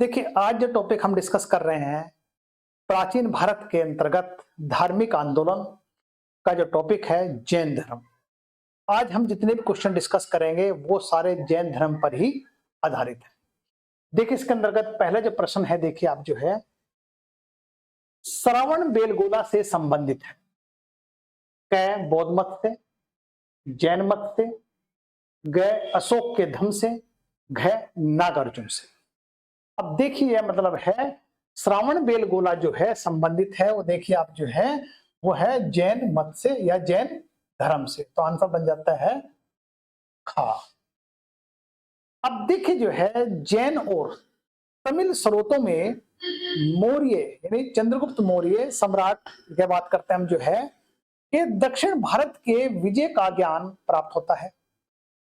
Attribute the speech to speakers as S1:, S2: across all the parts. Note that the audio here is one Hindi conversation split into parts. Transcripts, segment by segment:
S1: देखिए, आज जो टॉपिक हम डिस्कस कर रहे हैं, प्राचीन भारत के अंतर्गत धार्मिक आंदोलन का जो टॉपिक है जैन धर्म। आज हम जितने भी क्वेश्चन डिस्कस करेंगे वो सारे जैन धर्म पर ही आधारित है। देखिए, इसके अंतर्गत पहला जो प्रश्न है, देखिए आप जो है श्रवण बेलगोला से संबंधित है। क बौद्ध मत से, जैन मत से, ग अशोक के धम्म से, घ नागार्जुन से। अब देखिए मतलब है श्रावण बेलगोला जो है संबंधित है, वो देखिए आप जो है वो है जैन मत से या जैन धर्म से। तो आंसर बन जाता है खा। अब देखिए जो है जैन और तमिल स्रोतों में मौर्य यानी चंद्रगुप्त मौर्य सम्राट की बात करते हैं हम जो है कि दक्षिण भारत के विजय का ज्ञान प्राप्त होता है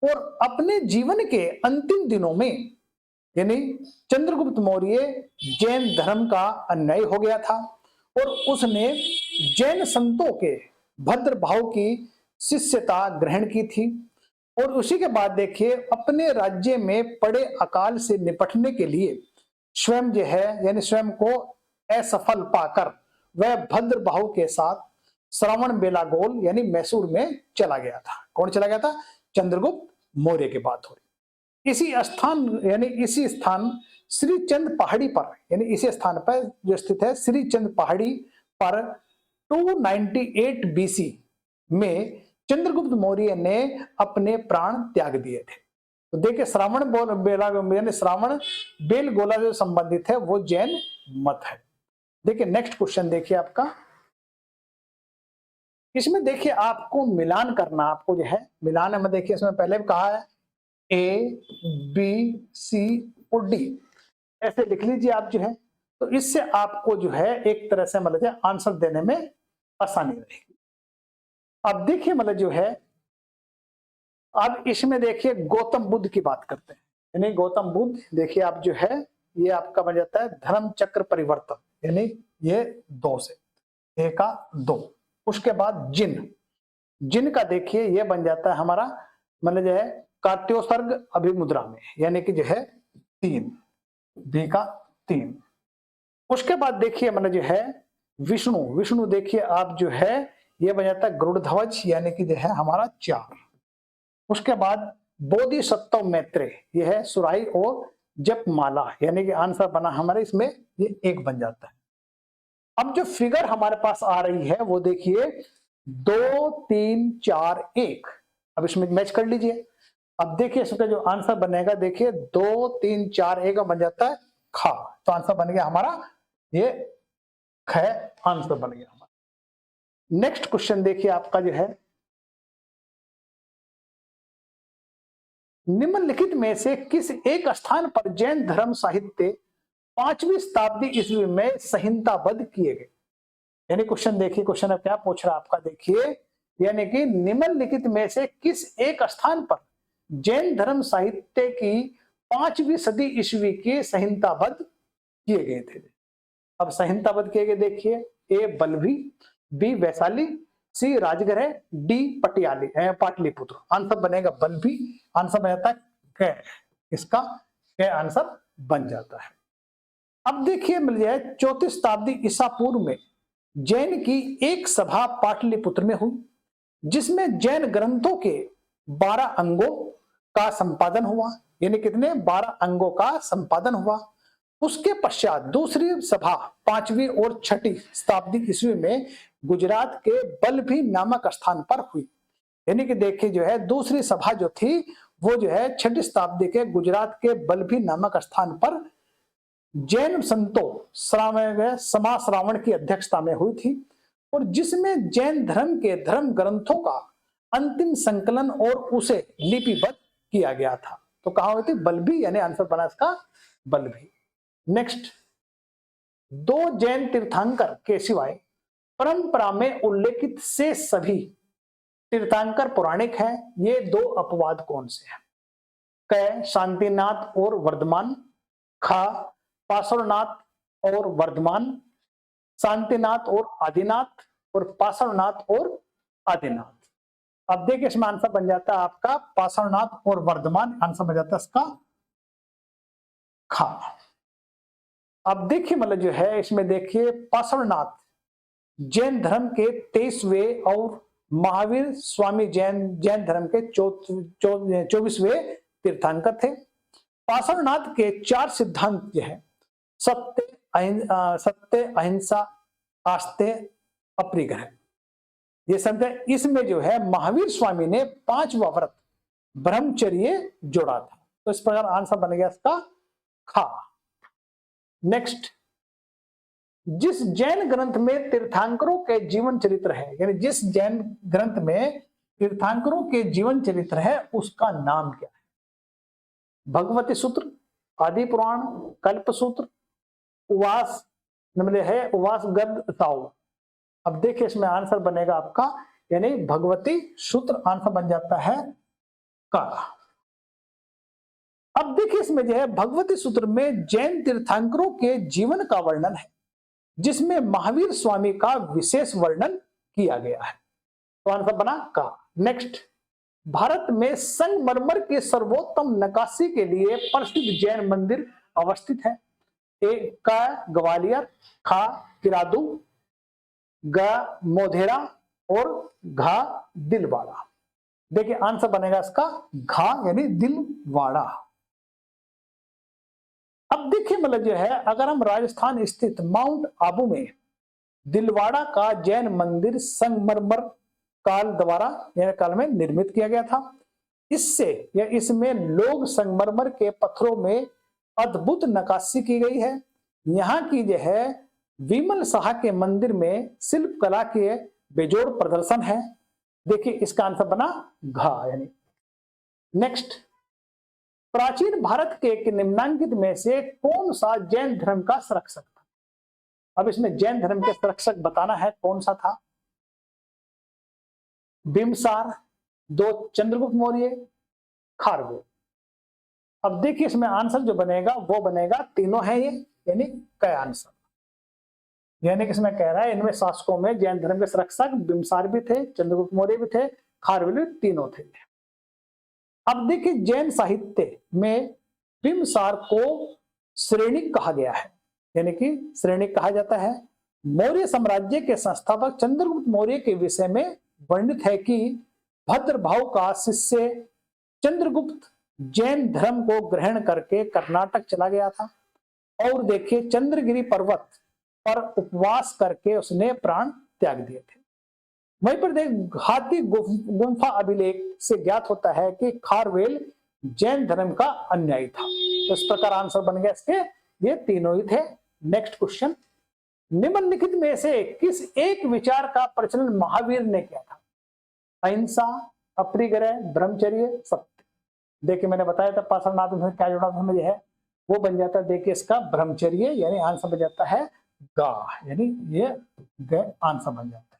S1: और अपने जीवन के अंतिम दिनों में यानी चंद्रगुप्त मौर्य जैन धर्म का अनुयायी हो गया था और उसने जैन संतों के भद्र भाव की शिष्यता ग्रहण की थी। और उसी के बाद देखिए अपने राज्य में पड़े अकाल से निपटने के लिए स्वयं जो है यानी स्वयं को असफल पाकर वह भद्र भाव के साथ श्रवण बेलागोल यानी मैसूर में चला गया था। कौन चला गया था? चंद्रगुप्त मौर्य की बात हो रही। इसी स्थान श्रीचंद पहाड़ी पर यानी इसी स्थान पर जो स्थित है श्रीचंद पहाड़ी पर 298 बीसी में चंद्रगुप्त मौर्य ने अपने प्राण त्याग दिए थे। तो देखिए श्रावण बेला यानी श्रावण बेलगोला जो संबंधित है वो जैन मत है। देखिए नेक्स्ट क्वेश्चन देखिए आपका, इसमें देखिए आपको मिलान करना, आपको जो है मिलान में देखिए इसमें पहले भी कहा है ए बी सी और डी ऐसे लिख लीजिए आप जो है, तो इससे आपको जो है एक तरह से मतलब आंसर देने में आसानी रहेगी। अब देखिए मतलब जो है अब इसमें देखिए गौतम बुद्ध की बात करते हैं, यानी गौतम बुद्ध देखिए आप जो है ये आपका बन जाता है धर्म चक्र परिवर्तन यानी ये 2 से ए का 2। उसके बाद जिन जिन का देखिए ये बन जाता है हमारा मतलब जो है कात्योसर्ग अभिमुद्रा में यानी कि जो है 3 बी का 3। उसके बाद देखिए मतलब जो है विष्णु विष्णु देखिए आप जो है ये बन जाता है गरुड़ ध्वज यानी कि जो है हमारा 4। उसके बाद बोधिसत्व मैत्रेय ये है सुराई और जपमाला यानी कि आंसर बना हमारे इसमें ये 1 बन जाता है। अब जो फिगर हमारे पास आ रही है वो देखिए 2 3 4 1। अब इसमें मैच कर लीजिए। अब देखिए इसका जो आंसर बनेगा देखिए 2 3 4 1 बन जाता है खा। तो आंसर बन गया हमारा ये ख आंसर बन गया हमारा। नेक्स्ट क्वेश्चन देखिए आपका जो है निम्नलिखित में से किस एक स्थान पर जैन धर्म साहित्य 5वीं शताब्दी ईस्वी में संहिताबद्ध किए गए। यानी क्वेश्चन देखिए क्वेश्चन अब क्या पूछ रहा है आपका देखिए यानी कि निम्नलिखित में से किस एक स्थान पर जैन धर्म साहित्य की 5वीं सदी ईस्वी के संहिताबद्ध किए गए थे। अब संहिताबद्ध किए गए देखिए ए बल्लभी, बी वैशाली, सी राजगृह, डी पटियाली पाटलिपुत्र। आंसर बनेगा बल्लभी, आंसर बन जाता है क, इसका क आंसर बन जाता है। अब देखिए मिल जाए 34 शताब्दी ईसा पूर्व में जैन की एक सभा पाटलिपुत्र में हुई जिसमें जैन ग्रंथों के 12 अंगों का संपादन हुआ। यानी कितने 12 अंगों का संपादन हुआ। उसके पश्चात दूसरी सभा 5वीं और 6ठी शताब्दी ईस्वी में गुजरात के बल्लभी नामक स्थान पर हुई। यानी कि देखिए जो है दूसरी सभा जो थी वो जो है 6ठी शताब्दी के गुजरात के बल्लभी नामक स्थान पर जैन संतों समा श्रावण की अध्यक्षता में हुई थी और जिसमें जैन धर्म के धर्म ग्रंथों का अंतिम संकलन और उसे लिपिबद्ध किया गया था। तो कहा हुई थी बल्लभी, यानी आंसर बना इसका बल्लभी। नेक्स्ट, 2 जैन तीर्थंकर के सिवाय परंपरा में उल्लेखित से सभी तीर्थंकर पौराणिक हैं। ये 2 अपवाद कौन से हैं? क शांतिनाथ और वर्धमान, खा पार्श्वनाथ और वर्धमान, शांतिनाथ और आदिनाथ और पार्श्वनाथ और आदिनाथ। अब देखिए इसमें आंसर बन जाता है आपका पार्श्वनाथ और वर्धमान, आंसर बन जाता है इसका खा। अब देखिए मतलब जो है इसमें देखिए पार्श्वनाथ जैन धर्म के 23वें और महावीर स्वामी जैन जैन धर्म के 24वें तीर्थंकर थे। पार्श्वनाथ के 4 सिद्धांत जो है सत्य अहिंसा आस्ते अपरिग्रह ये समझे। इसमें जो है महावीर स्वामी ने 5वां व्रत ब्रह्मचर्य जोड़ा था। तो इस प्रकार आंसर बन गया इसका खा। नेक्स्ट, जिस जैन ग्रंथ में तीर्थंकरों के जीवन चरित्र है, यानी जिस जैन ग्रंथ में तीर्थंकरों के जीवन चरित्र है उसका नाम क्या है? भगवती सूत्र, आदि पुराण, कल्प सूत्र, उवास है उवास गद्य ताओ। अब देखिए इसमें आंसर बनेगा आपका यानी भगवती सूत्र आंसर बन जाता है का। अब देखिए इसमें जो है भगवती सूत्र में जैन तीर्थंकरों के जीवन का वर्णन है जिसमें महावीर स्वामी का विशेष वर्णन किया गया है। तो आंसर बना का। नेक्स्ट, भारत में संगमरमर के सर्वोत्तम नक्काशी के लिए प्रसिद्ध जैन मंदिर अवस्थित है। एक का ग्वालियर, खा किरादू, ग मोधेरा और घा दिलवाड़ा। देखिए आंसर बनेगा इसका घा यानी दिलवाड़ा। अब देखिए मतलब जो है अगर हम राजस्थान स्थित माउंट आबू में दिलवाड़ा का जैन मंदिर संगमरमर काल द्वारा यानी काल में निर्मित किया गया था। इससे या इसमें लोग संगमरमर के पत्थरों में अद्भुत नक्काशी की गई है। यहाँ की जो है विमल शाह के मंदिर में शिल्प कला के बेजोड़ प्रदर्शन है। देखिए इसका आंसर बना घा यानी। नेक्स्ट, प्राचीन भारत के निम्नांकित में से कौन सा जैन धर्म का संरक्षक था? अब इसमें जैन धर्म के संरक्षक बताना है कौन सा था। बिम्बसार, 2 चंद्रगुप्त मौर्य, खारवेल। अब देखिए इसमें आंसर जो बनेगा वो बनेगा तीनों है ये यानी क्या आंसर। यानी कि इसमें कह रहा है इनमें शासकों में जैन धर्म के संरक्षक बिम्बसार भी थे, चंद्रगुप्त मौर्य भी थे, खारवेल भी, तीनों थे। अब देखिए जैन साहित्य में बिम्बसार को श्रेणिक कहा गया है यानी कि श्रेणिक कहा जाता है। मौर्य साम्राज्य के संस्थापक चंद्रगुप्त मौर्य के विषय में वर्णित है कि भद्रभाव का शिष्य चंद्रगुप्त जैन धर्म को ग्रहण करके कर्नाटक चला गया था और देखिए चंद्रगिरी पर्वत पर उपवास करके उसने प्राण त्याग दिए थे। वहीं पर देख हाथी गुम्फा अभिलेख से ज्ञात होता है कि खारवेल जैन धर्म का अनुयायी था। तो इस प्रकार आंसर बन गया इसके ये तीनों ही थे। नेक्स्ट क्वेश्चन, निम्नलिखित में से किस एक विचार का प्रचलन महावीर ने किया था? अहिंसा, अपरिग्रह, ब्रह्मचर्य, सत्य। देखिए मैंने बताया था पार्श्वनाथ में क्या जोड़ा था मुझे है वो बन जाता है देखिए इसका ब्रह्मचर्य यानी आंसर बन जाता है गा यानी ये आंसर बन जाता है।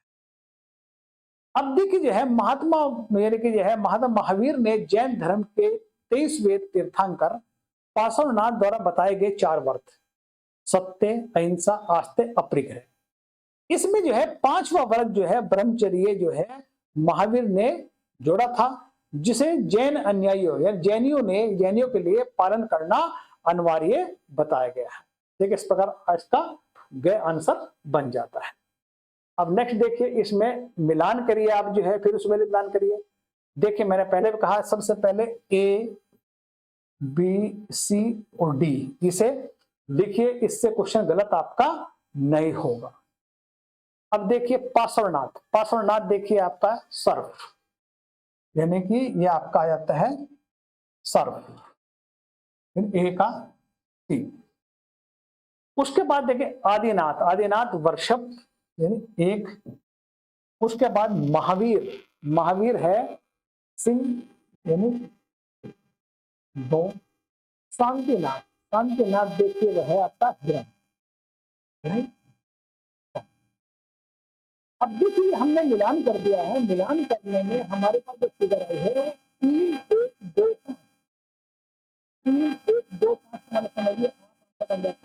S1: अब देखिए जो है महात्मा यानी कि जो है महात्मा महावीर ने जैन धर्म के 23वें तीर्थंकर पार्श्वनाथ द्वारा बताए गए 4 व्रत सत्य, अहिंसा, आस्ते, अपरिग्रह। इसमें जो है 5वां व्रत जो है ब्रह्मचर्य जो है महावीर ने जोड़ा था जिसे जैन अनुयायियों या जैनियों के लिए पालन करना अनिवार्य बताया गया है। देखिए इस प्रकार इसका गए आंसर बन जाता है। अब नेक्स्ट देखिए इसमें मिलान करिए आप जो है फिर उसमें मिलान करिए। देखिए मैंने पहले भी कहा सबसे पहले ए बी सी और डी इसे लिखिए, इससे क्वेश्चन गलत आपका नहीं होगा। अब देखिए पार्श्वनाथ देखिए आपका सर्फ यानी कि ये आपका आ जाता है सर्फ ए का टी। उसके बाद देखिए आदिनाथ वर्षभ यानी 1। उसके बाद महावीर है सिंह यानी 2। शांतिनाथ देखिए वह है आपका हिरण। अब देखिए हमने मिलान कर दिया है। मिलान करने में हमारे पास जो फिगर आई है 3 1 2 5 3 1 2 5 समझिए